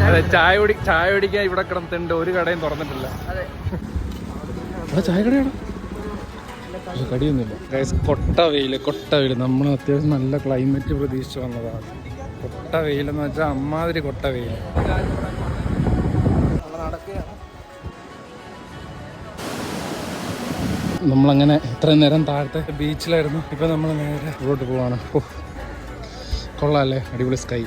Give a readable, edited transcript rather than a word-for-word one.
അതെ, ചായ കുടിക്കാൻ ഇവിടെ കിടന്നിട്ടുണ്ട്. ഒരു കടയും തുറന്നിട്ടില്ല. ചായ കടയാണോ? കടിയൊന്നുമില്ല. കൊട്ട വെയിൽ. നമ്മൾ അത്യാവശ്യം നല്ല ക്ലൈമറ്റ് പ്രതീക്ഷിച്ച് വന്നതാണ്. കൊട്ട വെയിലെന്ന് വെച്ചാൽ അമ്മാതിരി കൊട്ട വെയിൽ. നമ്മളങ്ങനെ ഇത്രയും നേരം താഴത്തെ ബീച്ചിലായിരുന്നു. ഇപ്പം നമ്മൾ നേരെ ഇങ്ങോട്ട് പോവാണ്. കൊള്ളാമല്ലേ, അടിപൊളി സ്കൈ.